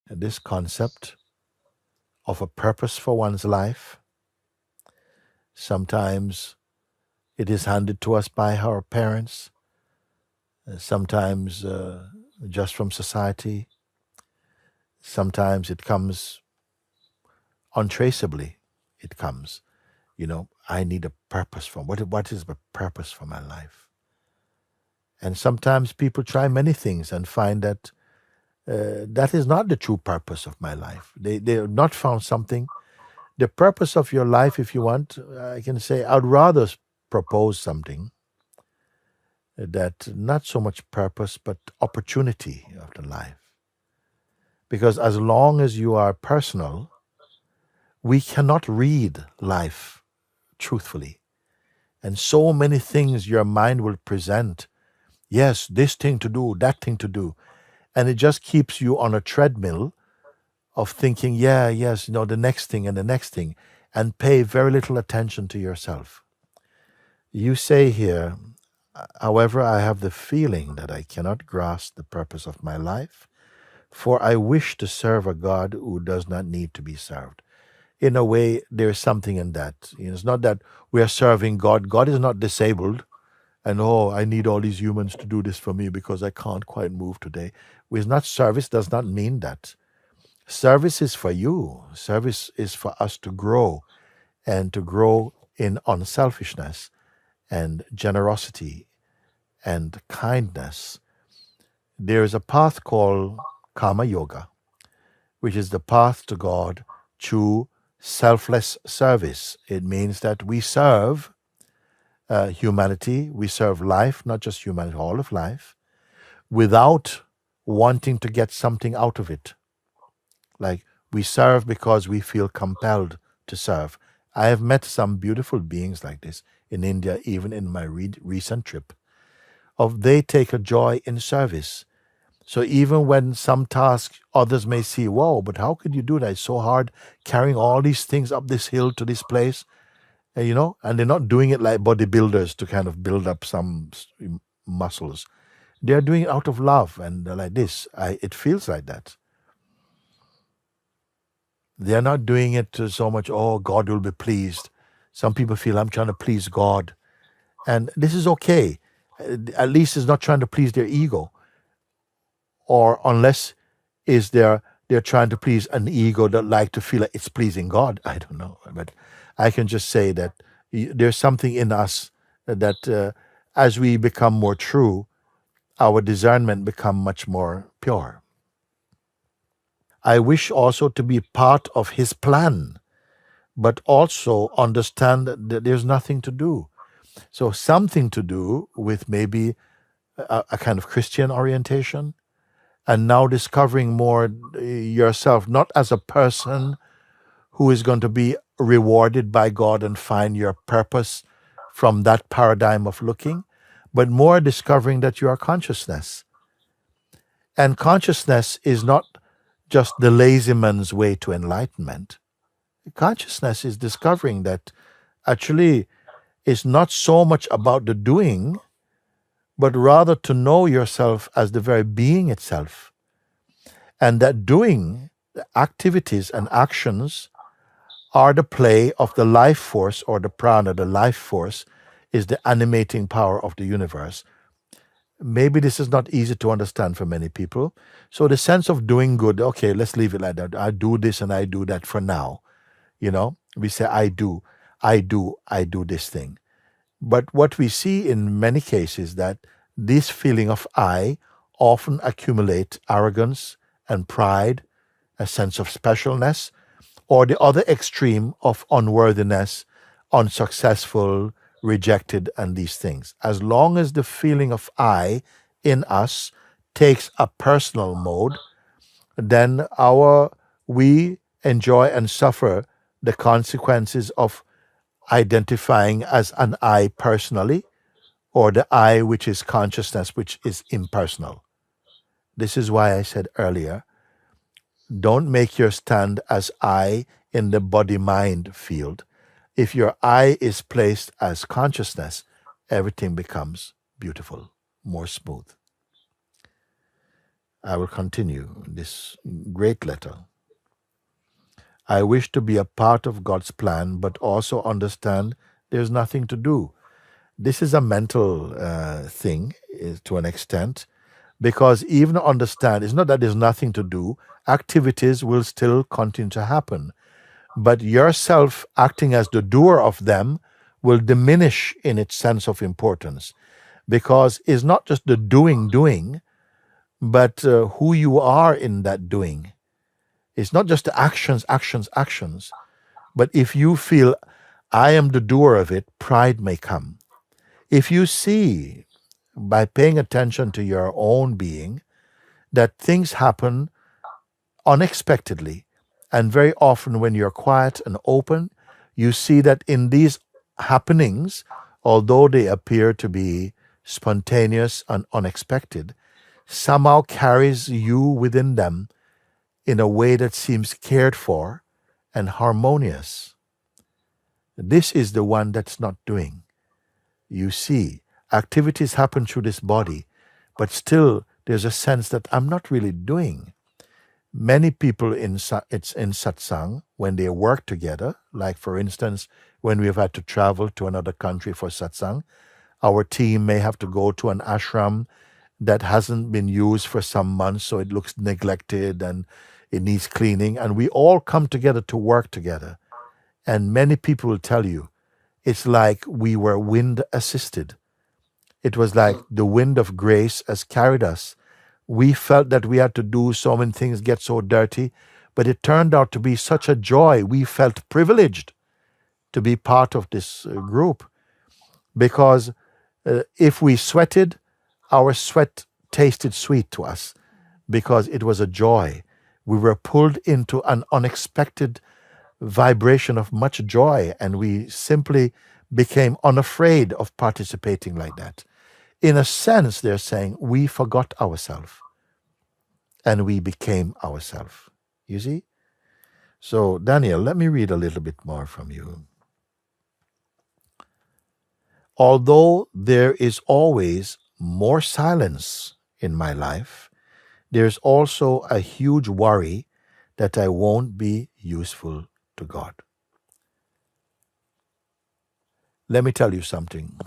this concept of a purpose for one's life. Sometimes it is handed to us by our parents, sometimes just from society, sometimes it comes untraceably. It comes, I need a purpose for what is the purpose for my life? And sometimes people try many things and find that that is not the true purpose of my life. They have not found something. The purpose of your life, if you want, I can say, I'd rather propose something that not so much purpose, but opportunity of the life. Because as long as you are personal, we cannot read life truthfully. And so many things your mind will present. Yes, this thing to do, that thing to do. And it just keeps you on a treadmill of thinking, yes, the next thing and the next thing, and pay very little attention to yourself. You say here, however, I have the feeling that I cannot grasp the purpose of my life, for I wish to serve a God who does not need to be served. In a way, there's something in that. It's not that we are serving God. God is not disabled, and I need all these humans to do this for me because I can't quite move today. It's not service, does not mean that. Service is for you. Service is for us to grow, and to grow in unselfishness and generosity and kindness. There is a path called Karma Yoga, which is the path to God through selfless service. It means that we serve humanity, we serve life, not just humanity, all of life, without wanting to get something out of it. Like, we serve because we feel compelled to serve. I have met some beautiful beings like this in India, even in my recent trip. They take a joy in service. So even when some tasks others may see, whoa, but how could you do that? It's so hard carrying all these things up this hill to this place, and they're not doing it like bodybuilders to kind of build up some muscles. They're doing it out of love, and they're like this. It feels like that. They're not doing it to so much, God will be pleased. Some people feel I'm trying to please God. And this is okay. At least it's not trying to please their ego. Or unless they're trying to please an ego that like to feel like it's pleasing God. I don't know. But I can just say that there's something in us that as we become more true, our discernment become much more pure. I wish also to be part of his plan, but also understand that there's nothing to do. So something to do with maybe a kind of Christian orientation, and now discovering more yourself, not as a person who is going to be rewarded by God and find your purpose from that paradigm of looking, but more discovering that you are consciousness. And consciousness is not just the lazy man's way to enlightenment. Consciousness is discovering that actually it's not so much about the doing, but rather to know yourself as the very being itself. And that doing, the activities and actions, are the play of the life force, or the prana. The life force is the animating power of the universe. Maybe this is not easy to understand for many people. So the sense of doing good, okay, let's leave it like that. I do this and I do that for now. We say, I do this thing. But what we see in many cases that this feeling of I often accumulate arrogance and pride, a sense of specialness, or the other extreme of unworthiness, unsuccessful, rejected, and these things. As long as the feeling of I in us takes a personal mode, then we enjoy and suffer the consequences of identifying as an I personally, or the I which is consciousness, which is impersonal. This is why I said earlier, don't make your stand as I in the body-mind field. If your I is placed as consciousness, everything becomes beautiful, more smooth. I will continue this great letter. I wish to be a part of God's plan, but also understand there's nothing to do. This is a mental thing to an extent, because even understand, it's not that there's nothing to do, activities will still continue to happen. But yourself acting as the doer of them will diminish in its sense of importance, because it's not just the doing, but who you are in that doing. It's not just the actions, but if you feel, I am the doer of it, pride may come. If you see, by paying attention to your own being, that things happen unexpectedly, and very often when you're quiet and open, you see that in these happenings, although they appear to be spontaneous and unexpected, somehow carries you within them in a way that seems cared for and harmonious. This is the one that's not doing. You see, activities happen through this body, but still there's a sense that I'm not really doing. Many people in satsang, when they work together, like for instance, when we've had to travel to another country for satsang, our team may have to go to an ashram that hasn't been used for some months, so it looks neglected and it needs cleaning, and we all come together to work together. And many people will tell you, it's like we were wind assisted. It was like the wind of grace has carried us. We felt that we had to do so many things, get so dirty, but it turned out to be such a joy. We felt privileged to be part of this group, because if we sweated, our sweat tasted sweet to us because it was a joy. We were pulled into an unexpected vibration of much joy, and we simply became unafraid of participating like that. In a sense, they're saying we forgot ourselves and we became ourselves. You see? So, Daniel, let me read a little bit more from you. Although there is always more silence in my life, there's also a huge worry that I won't be useful to God. Let me tell you something.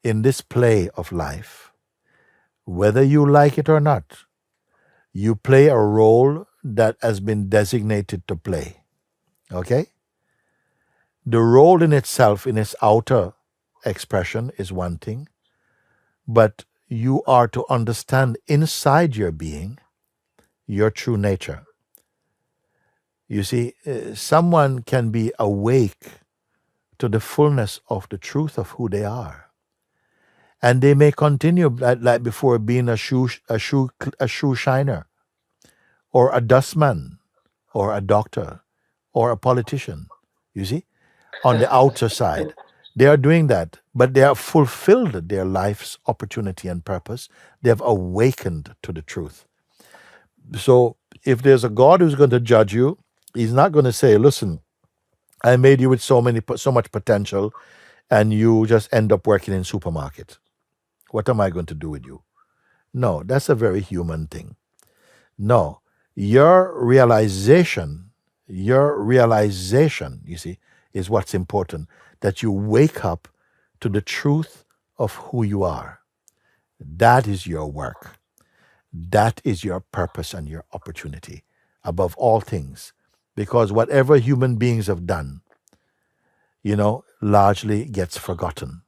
In this play of life, whether you like it or not, you play a role that has been designated to play. Okay? The role in itself, in its outer expression, is one thing, but you are to understand inside your being your true nature. You see, someone can be awake to the fullness of the truth of who they are, and they may continue like before, being a shoe shiner, or a dustman, or a doctor, or a politician. You see, on the outer side, they are doing that, but they have fulfilled their life's opportunity and purpose. They have awakened to the truth. So if there's a God who's going to judge you, he's not going to say, listen, I made you with so much potential, and you just end up working in supermarket. What am I going to do with you? No, that's a very human thing. No, your realization, you see, is what's important, that you wake up to the truth of who you are. That is your work. That is your purpose and your opportunity above all things. Because whatever human beings have done, largely gets forgotten,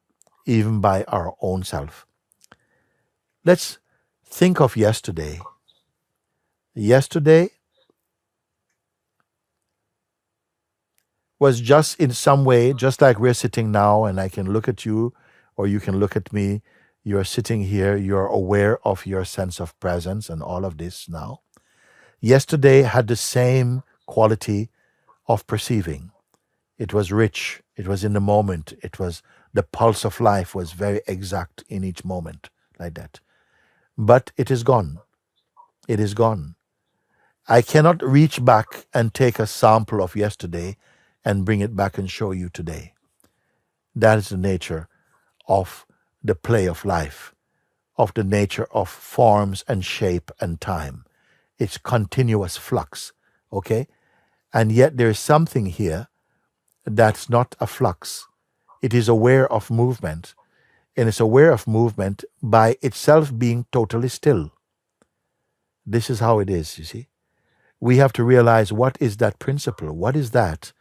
even by our own self. Let's think of yesterday. Yesterday was just in some way, just like we're sitting now, and I can look at you, or you can look at me. You're sitting here, you're aware of your sense of presence and all of this now. Yesterday had the same quality of perceiving. It was rich, it was in the moment, it was the pulse of life was very exact in each moment, like that. But it is gone. It is gone. I cannot reach back and take a sample of yesterday and bring it back and show you today. That is the nature of the play of life, of the nature of forms and shape and time. It's continuous flux, okay? And yet there is something here that's not a flux. It is aware of movement, and it's aware of movement by itself being totally still. This is how it is, you see. We have to realize, what is that principle? What is that?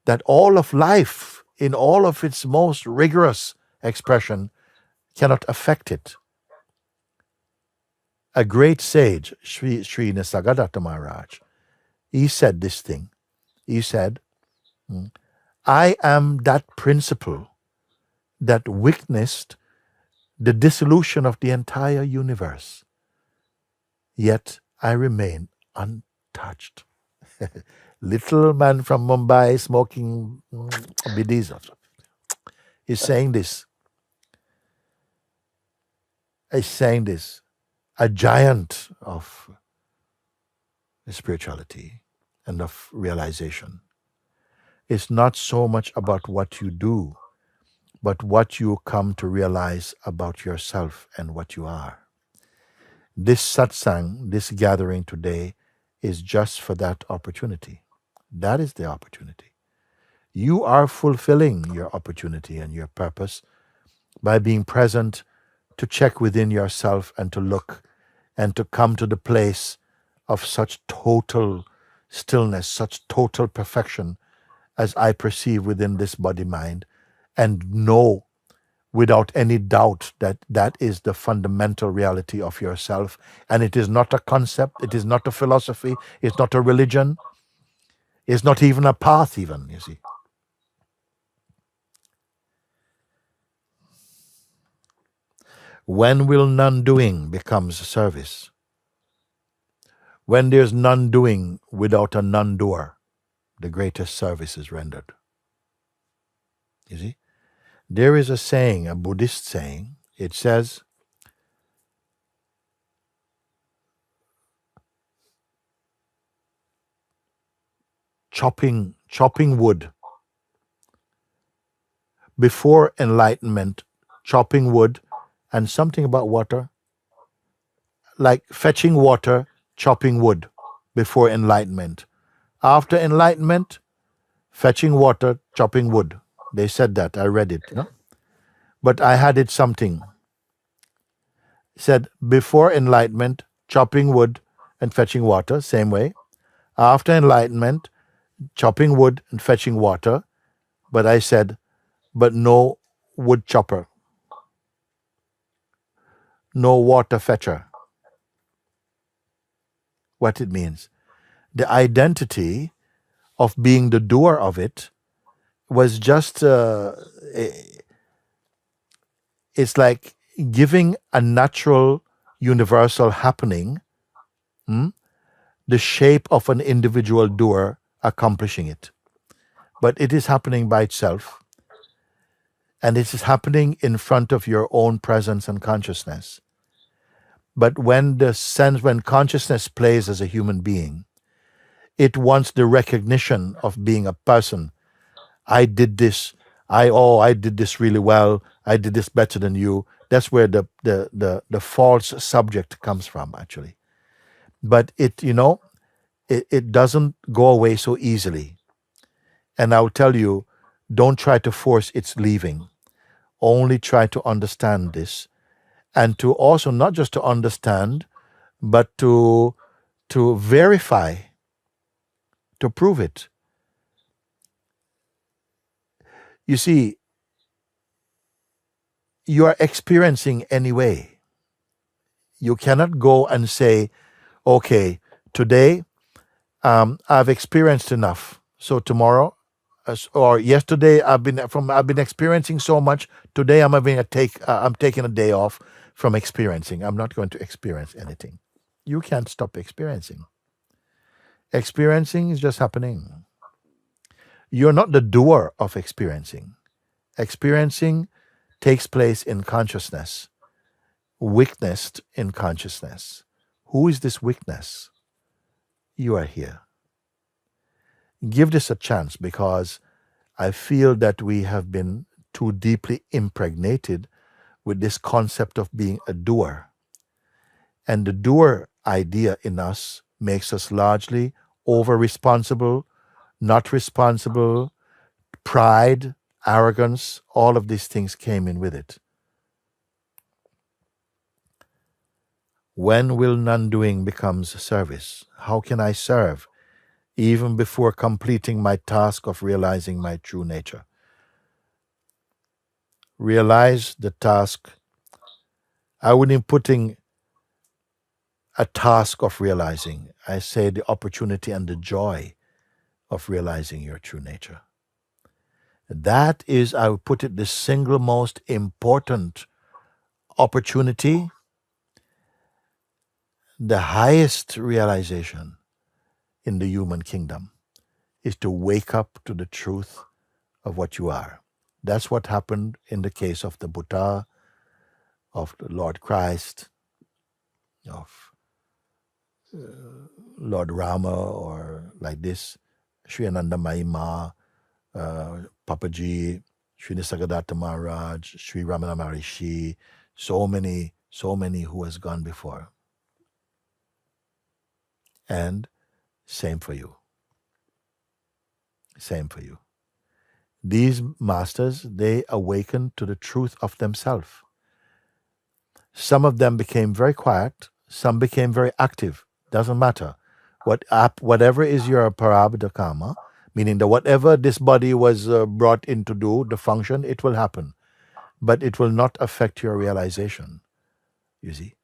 That all of life, in all of its most rigorous expression, cannot affect it. A great sage, Sri Nisargadatta Maharaj, he said this thing. He said, I am that principle that witnessed the dissolution of the entire universe, yet I remain untouched. Little man from Mumbai smoking bidis. He's saying this. He's saying this. A giant of spirituality and of realization. It's not so much about what you do, but what you come to realize about yourself and what you are. This satsang, this gathering today, is just for that opportunity. That is the opportunity. You are fulfilling your opportunity and your purpose by being present to check within yourself and to look and to come to the place of such total stillness, such total perfection as I perceive within this body-mind, and know without any doubt that that is the fundamental reality of yourself. And it is not a concept, it is not a philosophy, it's not a religion, it's not even a path even, you see. When will non-doing becomes service? When there's non-doing without a non-doer, the greatest service is rendered. You see? There is a saying, a Buddhist saying, it says, chopping wood. Before enlightenment, chopping wood, and something about water, like fetching water, chopping wood before enlightenment. After enlightenment, fetching water, chopping wood. They said that, I read it. No? But I had it something. It said, before enlightenment, chopping wood and fetching water, same way. After enlightenment, chopping wood and fetching water. But I said, but no wood chopper. No water fetcher. What it means. The identity of being the doer of it was just, it's like giving a natural, universal happening the shape of an individual doer accomplishing it. But it is happening by itself. And it is happening in front of your own presence and consciousness. But when consciousness plays as a human being, it wants the recognition of being a person. I did this. I did this really well. I did this better than you. That's where the false subject comes from, actually. But it doesn't go away so easily. And I'll tell you, don't try to force its leaving. Only try to understand this. And to also not just to understand, but to verify, to prove it. You see, you are experiencing anyway. You cannot go and say, okay, today I've experienced enough. So tomorrow, or yesterday, I've been experiencing so much. Today I'm taking a day off from experiencing. I'm not going to experience anything. You can't stop experiencing. Experiencing is just happening. You're not the doer of experiencing. Experiencing takes place in consciousness, witnessed in consciousness. Who is this witness? You are here. Give this a chance, because I feel that we have been too deeply impregnated with this concept of being a doer. And the doer idea in us makes us largely over-responsible, not responsible, pride, arrogance, all of these things came in with it. When will non-doing becomes service? How can I serve even before completing my task of realizing my true nature? Realize the task. I wouldn't putting a task of realizing. I say the opportunity and the joy of realizing your true nature. That is, I would put it, the single most important opportunity, the highest realization in the human kingdom is to wake up to the truth of what you are. That's what happened in the case of the Buddha, of the Lord Christ, of Lord Rama, or like this, Sri Ananda Mahima, Papaji, Sri Nisargadatta Maharaj, Sri Ramana Maharishi, so many who has gone before. And same for you. Same for you. These masters, they awakened to the truth of themselves. Some of them became very quiet, some became very active. Doesn't matter. Whatever is your parabdha karma, meaning that whatever this body was brought in to do, the function, it will happen. But it will not affect your realization, you see.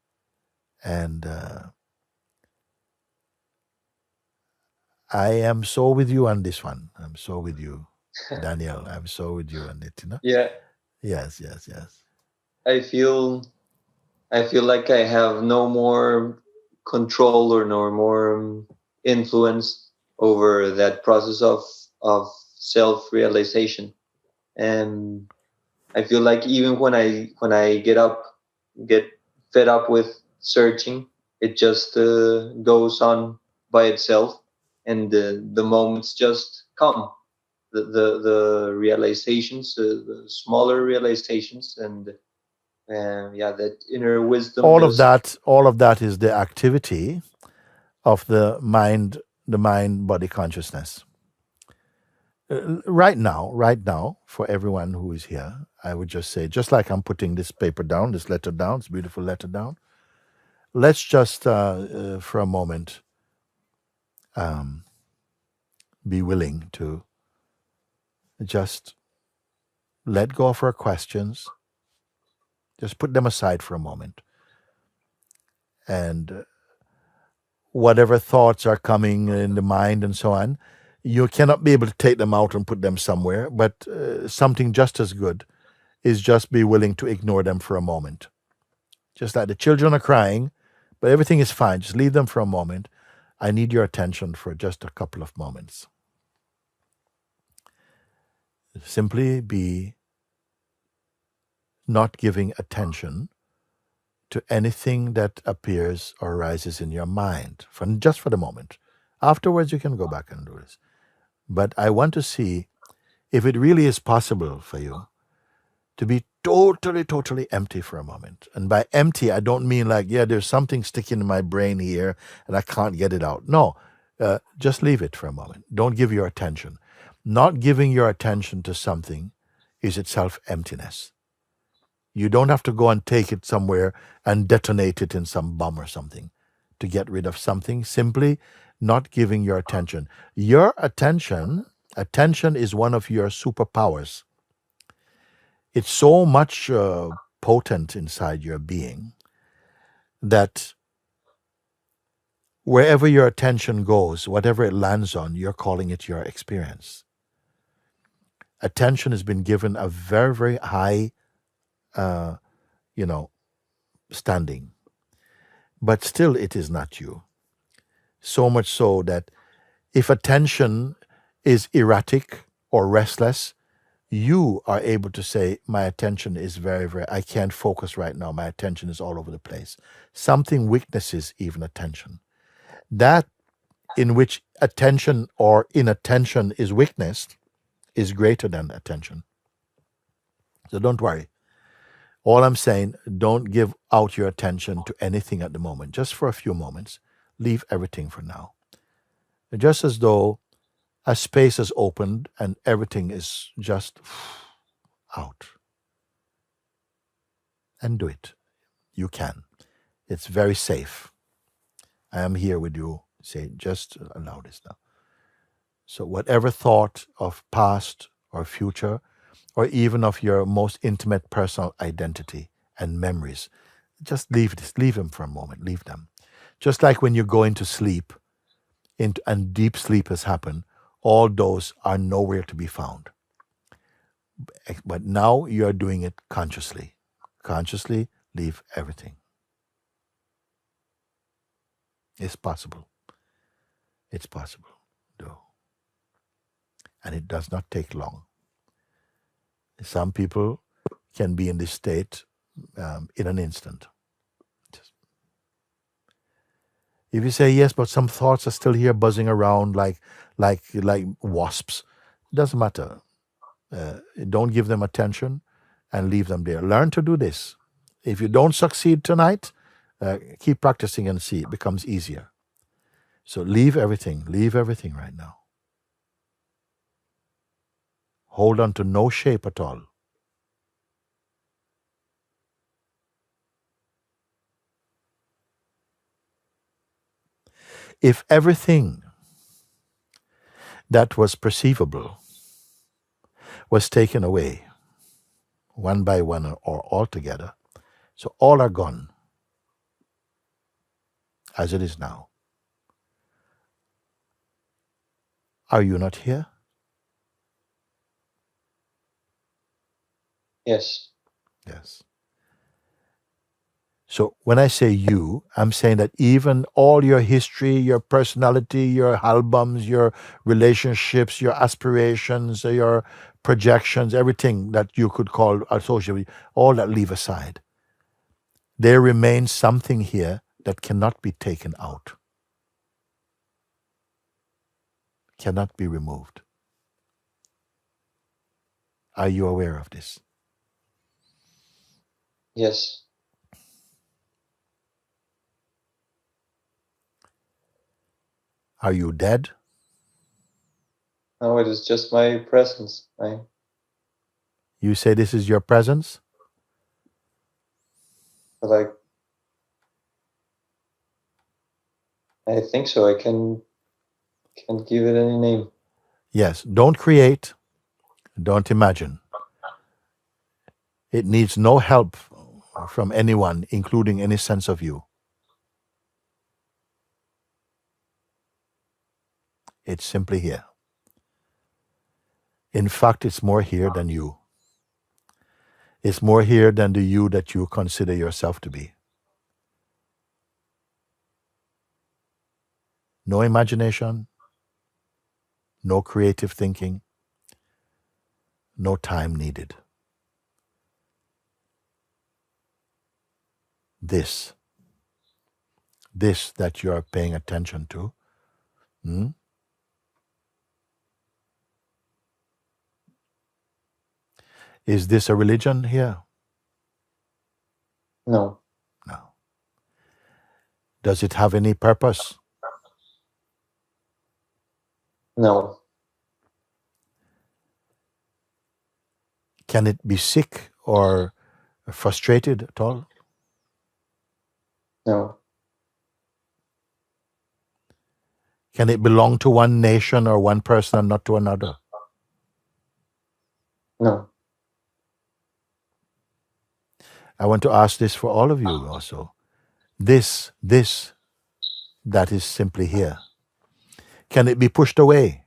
And I am so with you on this one. I'm so with you, Daniel. I'm so with you on it, you know? Yeah. Yes. I feel like I have no more control or no more influence over that process of self-realization. And I feel like even when I get fed up with searching, it just goes on by itself, and the moments just come, the realizations, the smaller realizations, and yeah, that inner wisdom All just. of that is the activity of the mind body consciousness. Right now, for everyone who is here, I would just say, just like I'm putting this paper down, this letter down, this beautiful letter down, let's just, for a moment, be willing to just let go of our questions, just put them aside for a moment. And whatever thoughts are coming in the mind and so on, you cannot be able to take them out and put them somewhere, but something just as good is just be willing to ignore them for a moment. Just like the children are crying, but everything is fine. Just leave them for a moment. I need your attention for just a couple of moments. Simply be not giving attention to anything that appears or arises in your mind, just for the moment. Afterwards, you can go back and do this. But I want to see if it really is possible for you to be totally empty for a moment. And by empty, I don't mean like, yeah, there's something sticking in my brain here and I can't get it out. No, just leave it for a moment. Don't give your attention. Not giving your attention to something is itself emptiness. You don't have to go and take it somewhere and detonate it in some bomb or something to get rid of something. Simply not giving your attention. Your attention is one of your superpowers. It's so much potent inside your being that wherever your attention goes, whatever it lands on, you're calling it your experience. Attention has been given a very, very high, standing. But still, it is not you. So much so that if attention is erratic or restless, you are able to say, my attention is I can't focus right now. My attention is all over the place. Something weaknesses even attention. That in which attention or inattention is weakness is greater than attention. So don't worry. All I'm saying, don't give out your attention to anything at the moment, just for a few moments. Leave everything for now. Just as though a space has opened and everything is just out. And do it. You can. It's very safe. I am here with you. Say, just allow this now. So whatever thought of past or future, or even of your most intimate personal identity and memories, just leave this. Leave them for a moment. Leave them. Just like when you go into sleep, and deep sleep has happened, all those are nowhere to be found. But now you are doing it consciously. Consciously leave everything. It's possible. It's possible. Do. And it does not take long. Some people can be in this state in an instant. If you say yes, but some thoughts are still here buzzing around like wasps, it doesn't matter. Don't give them attention and leave them there. Learn to do this. If you don't succeed tonight, keep practicing and see. It becomes easier. So leave everything right now. Hold on to no shape at all. If everything that was perceivable was taken away, one by one or all together, so all are gone, as it is now. Are you not here? Yes. Yes. So when I say you, I'm saying that even all your history, your personality, your albums, your relationships, your aspirations, your projections, everything that you could call associated, all that leave aside. There remains something here that cannot be taken out, cannot be removed. Are you aware of this? Yes. Are you dead? No, it is just my presence. You say this is your presence? Like, I think so. I can't give it any name. Yes. Don't create. Don't imagine. It needs no help from anyone, including any sense of you. It's simply here. In fact, it's more here than you. It's more here than the you that you consider yourself to be. No imagination, no creative thinking, no time needed. This that you are paying attention to, is this a religion here? No. No. Does it have any purpose? No. Can it be sick or frustrated at all? No. Can it belong to one nation or one person and not to another? No. I want to ask this for all of you also. This that is simply here, can it be pushed away?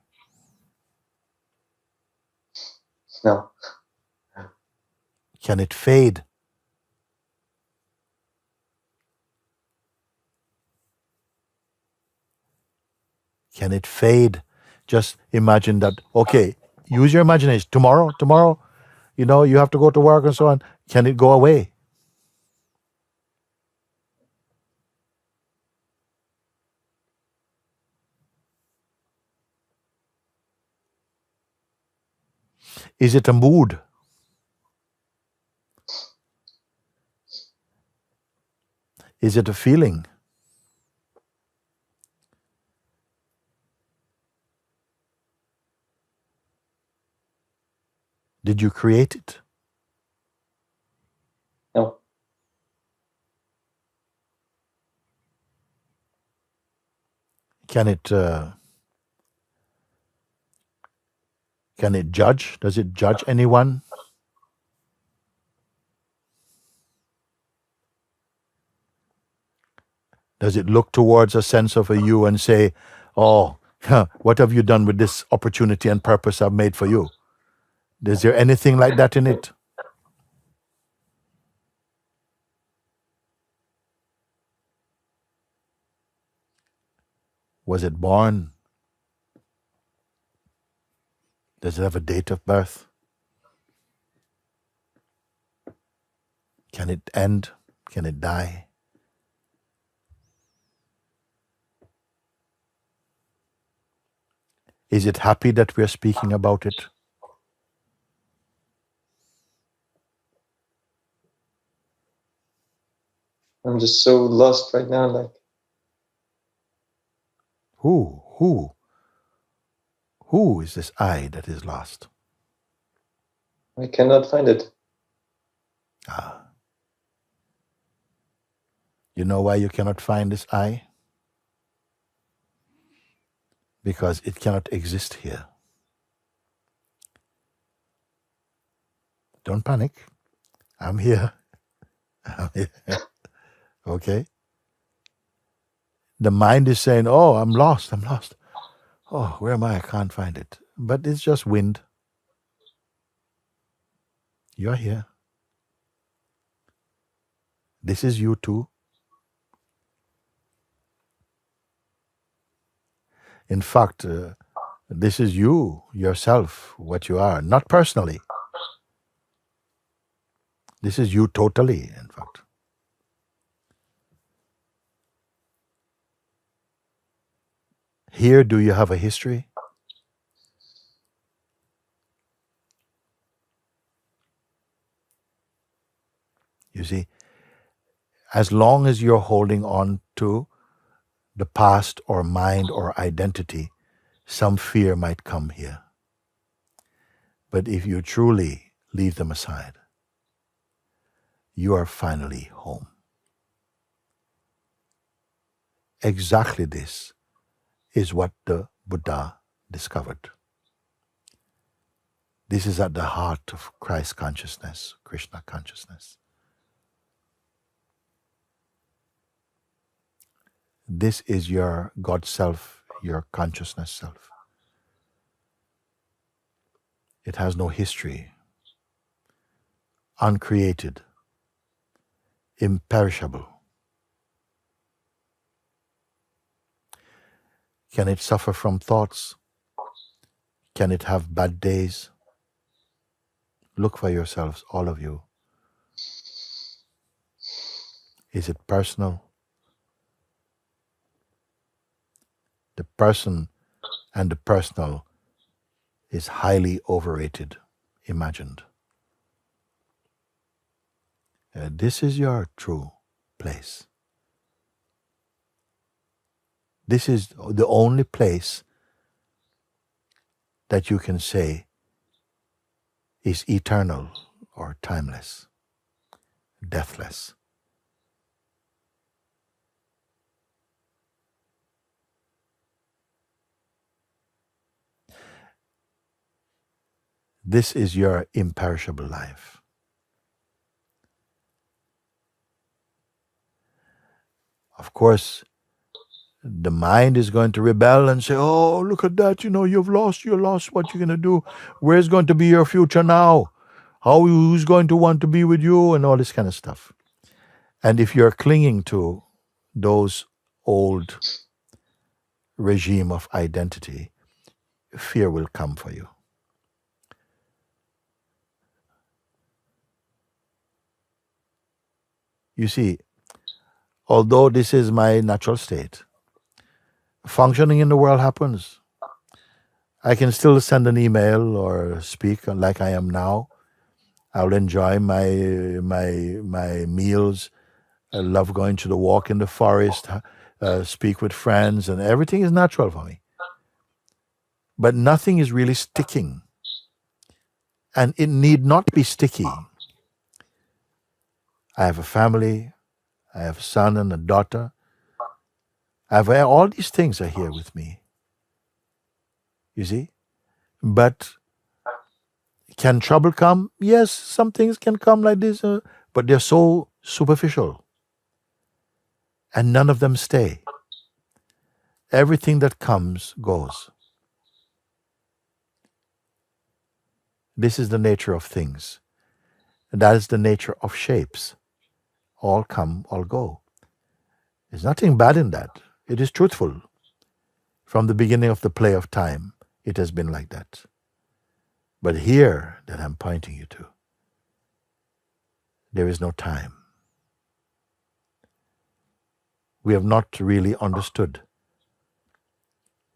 No. Can it fade? Can it fade? Just imagine that, okay, use your imagination. Tomorrow, you have to go to work and so on. Can it go away? Is it a mood? Is it a feeling? Did you create it? No. Can it judge? Does it judge anyone? Does it look towards a sense of a you and say, oh, what have you done with this opportunity and purpose I've made for you? Is there anything like that in it? Was it born? Does it have a date of birth? Can it end? Can it die? Is it happy that we're speaking about it? I'm just so lost right now. Like, Who is this I that is lost? I cannot find it. You know why you cannot find this I? Because it cannot exist here. Don't panic. I'm here. Okay? The mind is saying, oh, I'm lost. Oh, where am I? I can't find it. But it's just wind. You're here. This is you too. In fact, this is you, yourself, what you are, not personally. This is you totally, in fact. Here, do you have a history? You see, as long as you're holding on to the past or mind or identity, some fear might come here. But if you truly leave them aside, you are finally home. Exactly this is what the Buddha discovered. This is at the heart of Christ consciousness, Krishna consciousness. This is your God self, your consciousness self. It has no history, uncreated, imperishable. Can it suffer from thoughts? Can it have bad days? Look for yourselves, all of you. Is it personal? The person and the personal is highly overrated, imagined. This is your true place. This is the only place that you can say is eternal or timeless, deathless. This is your imperishable life. Of course, the mind is going to rebel and say, oh, look at that, you're lost, what you going to do? Where's going to be your future now? Who's going to want to be with you? And all this kind of stuff. And if you're clinging to those old regime of identity, fear will come for you. You see, although this is my natural state, functioning in the world happens. I can still send an email or speak like I am now. I'll enjoy my meals. I love going to the walk in the forest, speak with friends, and everything is natural for me. But nothing is really sticking. And it need not be sticky. I have a family. I have a son and a daughter. All these things are here with me. You see? But can trouble come? Yes, some things can come like this, but they're so superficial. And none of them stay. Everything that comes goes. This is the nature of things. And that is the nature of shapes. All come, all go. There's nothing bad in that. It is truthful. From the beginning of the play of time, it has been like that. But here that I'm pointing you to, there is no time. We have not really understood.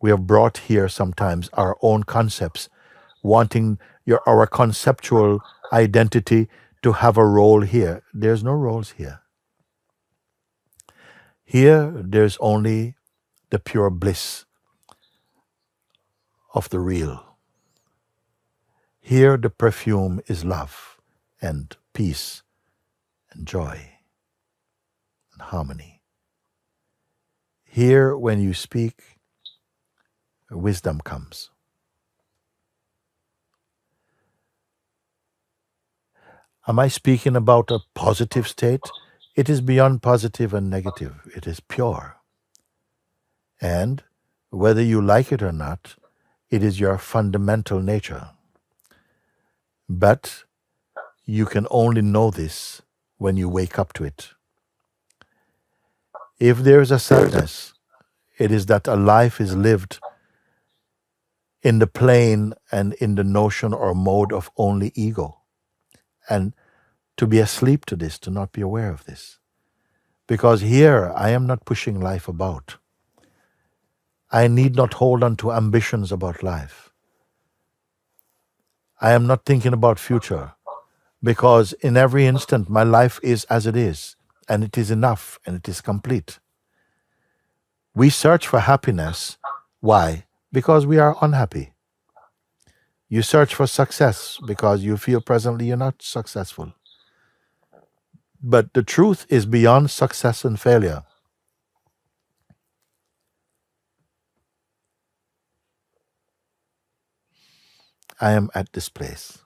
We have brought here sometimes our own concepts, wanting our conceptual identity to have a role here. There's no roles here. Here, there's only the pure bliss of the real. Here, the perfume is love and peace and joy and harmony. Here, when you speak, wisdom comes. Am I speaking about a positive state? It is beyond positive and negative. It is pure. And whether you like it or not, it is your fundamental nature. But you can only know this when you wake up to it. If there is a sadness, it is that a life is lived in the plane and in the notion or mode of only ego. And to be asleep to this, to not be aware of this. Because here, I am not pushing life about. I need not hold on to ambitions about life. I am not thinking about future. Because in every instant, my life is as it is. And it is enough, and it is complete. We search for happiness. Why? Because we are unhappy. You search for success because you feel presently you're not successful. But the truth is beyond success and failure. I am at this place.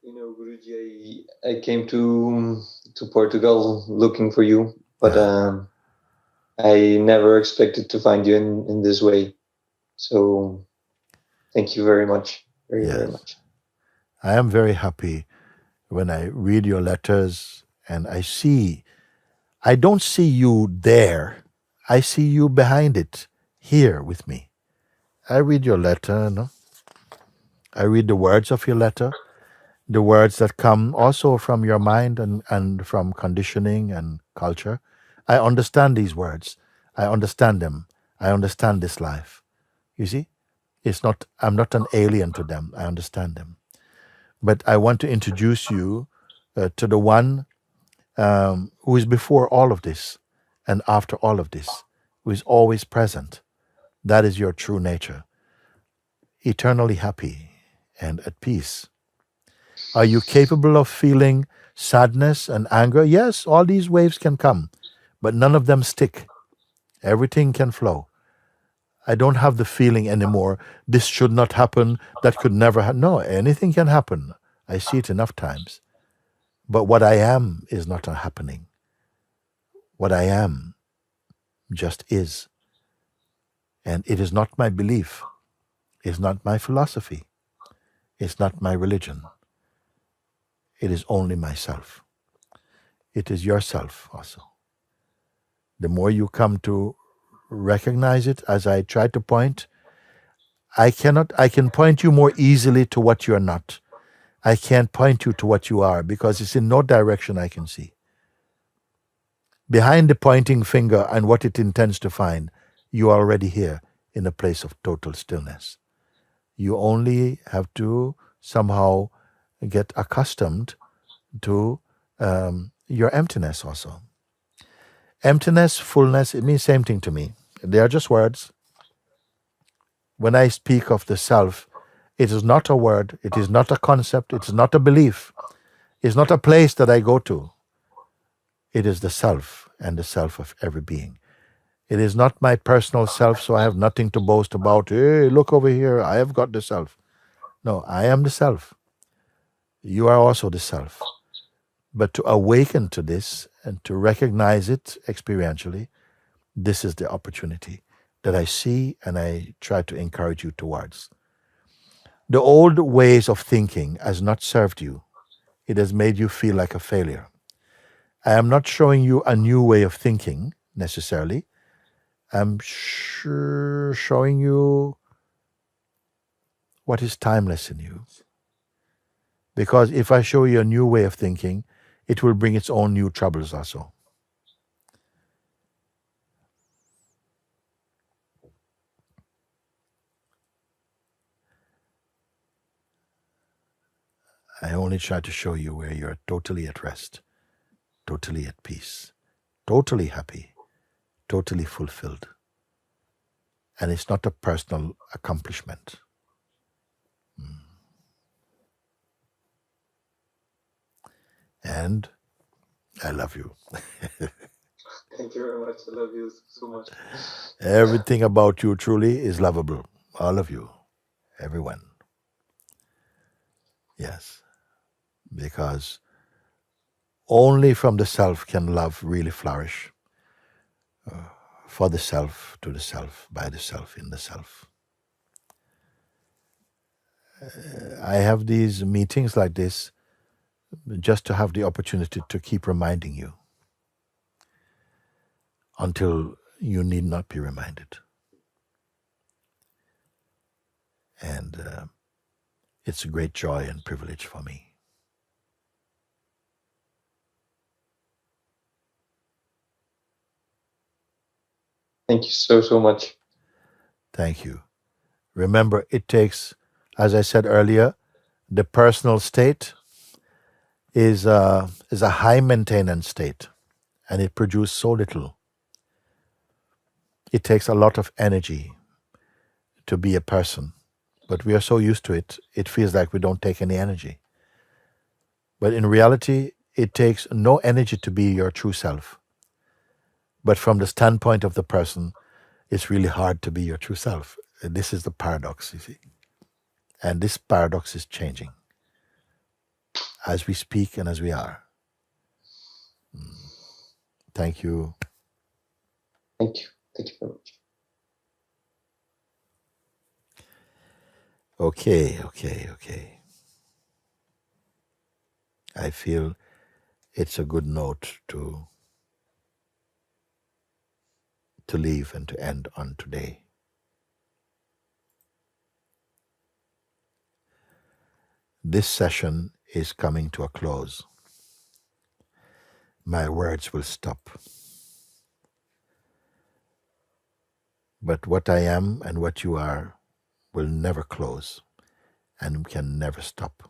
You know, Guruji, I came to Portugal looking for you, but I never expected to find you in this way. So thank you very much. Very much. I am very happy when I read your letters and I don't see you there. I see you behind it, here with me. I read your letter, no? I read the words of your letter, the words that come also from your mind and from conditioning and culture. I understand these words. I understand them. I understand this life. You see? I'm not an alien to them. I understand them. But I want to introduce you to the one who is before all of this and after all of this, who is always present. That is your true nature. Eternally happy and at peace. Are you capable of feeling sadness and anger? Yes, all these waves can come, but none of them stick. Everything can flow. I don't have the feeling anymore, this should not happen, that could never happen. No, anything can happen. I see it enough times. But what I am is not a happening. What I am just is. And it is not my belief. It's not my philosophy. It's not my religion. It is only myself. It is yourself also. The more you come to recognize it, as I try to point, I can point you more easily to what you're not. I can't point you to what you are because it's in no direction I can see. Behind the pointing finger and what it intends to find, you are already here in a place of total stillness. You only have to somehow get accustomed to your emptiness also. Emptiness, fullness, it means same thing to me. They are just words. When I speak of the self, it is not a word, it is not a concept, it is not a belief, it's not a place that I go to. It is the self and the self of every being. It is not my personal self, so I have nothing to boast about. Hey, look over here, I have got the self. No, I am the self. You are also the self. But to awaken to this and to recognize it experientially, this is the opportunity that I see and I try to encourage you towards. The old ways of thinking has not served you. It has made you feel like a failure. I am not showing you a new way of thinking necessarily. I'm showing you what is timeless in you. Because if I show you a new way of thinking, it will bring its own new troubles also. I only try to show you where you're totally at rest, totally at peace, totally happy, totally fulfilled. And it's not a personal accomplishment. And I love you. Thank you very much. I love you so much. Everything about you truly is lovable. All of you. Everyone. Yes. Because only from the self can love really flourish. For the self, to the self, by the self, in the self. I have these meetings like this just to have the opportunity to keep reminding you until you need not be reminded. And it's a great joy and privilege for me. Thank you so much. Thank you. Remember, it takes, as I said earlier, the personal state is a high maintenance state, and it produces so little. It takes a lot of energy to be a person, but we are so used to it, it feels like we don't take any energy. But in reality, it takes no energy to be your true self. But from the standpoint of the person, it's really hard to be your true self. And this is the paradox, you see. And this paradox is changing as we speak and as we are. Thank you. Thank you. Thank you very much. Okay. I feel it's a good note to leave and to end on today. This session is coming to a close. My words will stop. But what I am and what you are will never close and can never stop.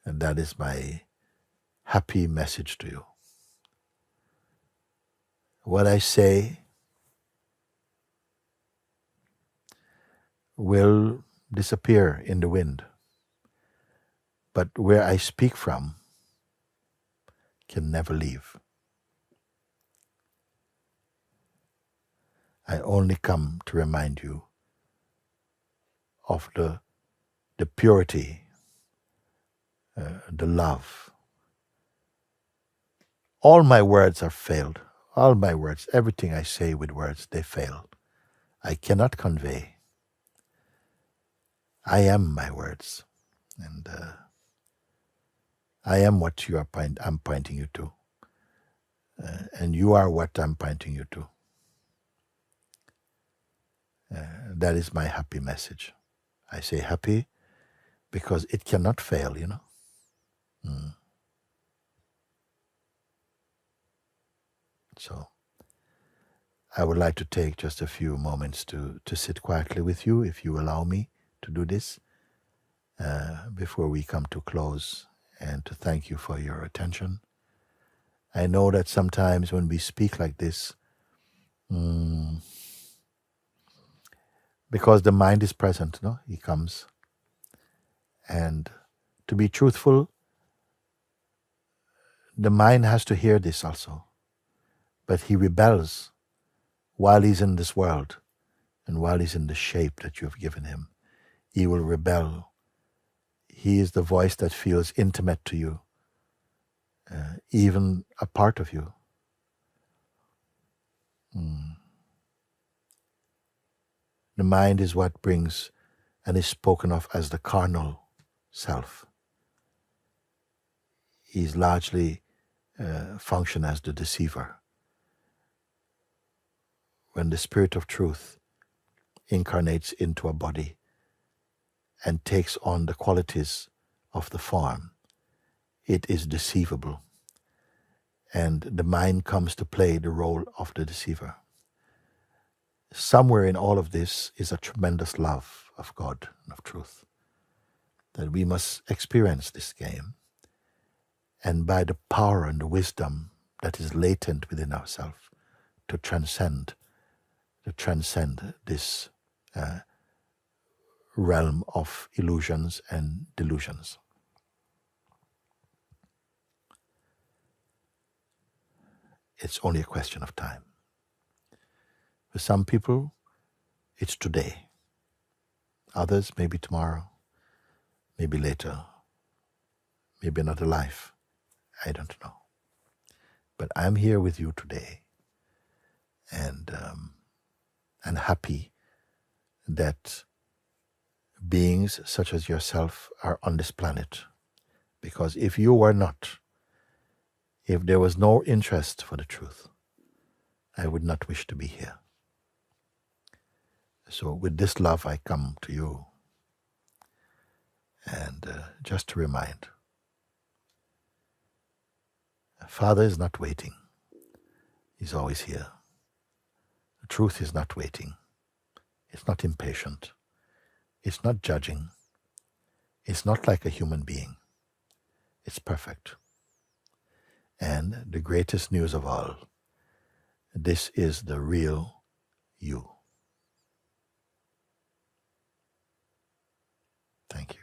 And that is my happy message to you. What I say will disappear in the wind, but where I speak from can never leave. I only come to remind you of the purity, the love. All my words are failed. All my words, everything I say with words, they fail. I cannot convey. I am my words, and I am what I'm pointing you to, and you are what I'm pointing you to. That is my happy message. I say happy because it cannot fail, you know. So I would like to take just a few moments to sit quietly with you, if you allow me to do this, before we come to close and to thank you for your attention. I know that sometimes when we speak like this, because the mind is present, no? He comes. And to be truthful, the mind has to hear this also. But he rebels while he's in this world and while he's in the shape that you have given him. He will rebel. He is the voice that feels intimate to you, even a part of you. The mind is what brings and is spoken of as the carnal self. He's largely function as the deceiver. When the Spirit of Truth incarnates into a body and takes on the qualities of the form, it is deceivable. And the mind comes to play the role of the deceiver. Somewhere in all of this is a tremendous love of God and of truth, that we must experience this game. And by the power and the wisdom that is latent within ourselves, to transcend this realm of illusions and delusions. It's only a question of time. For some people, it's today. Others, maybe tomorrow, maybe later, maybe another life. I don't know. But I'm here with you today, and happy that beings such as yourself are on this planet. Because if you were not, if there was no interest for the truth, I would not wish to be here. So with this love, I come to you, and just to remind, Father is not waiting. He's always here. The truth is not waiting. It's not impatient. It's not judging. It's not like a human being. It's perfect. And the greatest news of all, this is the real you. Thank you.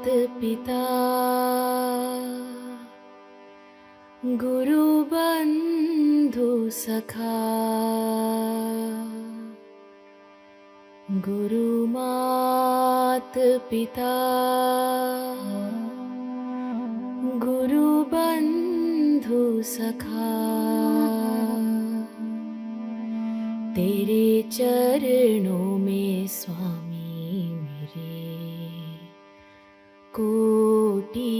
पिता गुरु बंधु सखा गुरु मात पिता गुरु बंधु सखा तेरे चरणों में स्वामी मेरे कोटि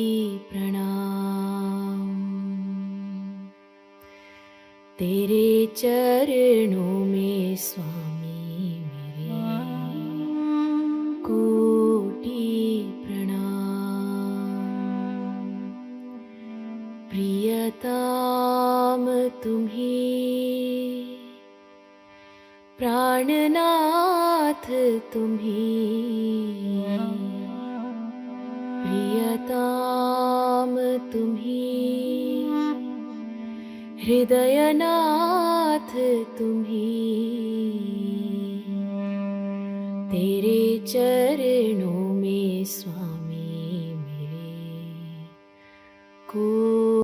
प्रणाम। तेरे चरणों में स्वामी मेरे कोटि प्रणाम। प्रियतम तुम्ही प्राणनाथ तुम्ही प्रियतम तुम्ही हृदयनाथ तुम्ही तेरे चरणों में स्वामी मेरे को